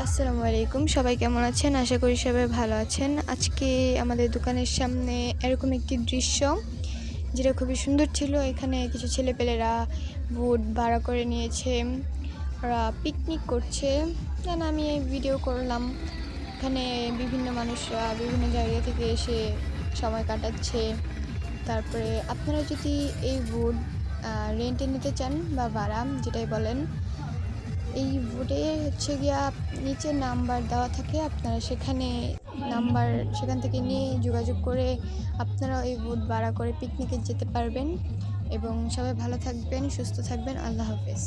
আসসালামু আলাইকুম। সবাই কেমন আছেন? আশা করি সবাই ভালো আছেন। আজকে আমাদের দোকানের সামনে এরকম একটি দৃশ্য যেটা খুবই সুন্দর ছিল। এখানে কিছু ছেলেপেলেরা বোট ভাড়া করে নিয়েছে। ওরা পিকনিক করছে। দেন আমি এই ভিডিও করলাম। এখানে বিভিন্ন মানুষরা বিভিন্ন জায়গা থেকে এসে সময় কাটাচ্ছে। তারপরে আপনারা যদি এই বোট রেন্টে নিতে চান বা ভাড়া যেটাই বলেন, এই বোর্ডে হচ্ছে গিয়া নিচে নাম্বার দেওয়া থাকে। আপনারা সেখান থেকে নিয়ে যোগাযোগ করে আপনারাও এই বোট ভাড়া করে পিকনিকে যেতে পারবেন। এবং সবাই ভালো থাকবেন, সুস্থ থাকবেন। আল্লাহ হাফেজ।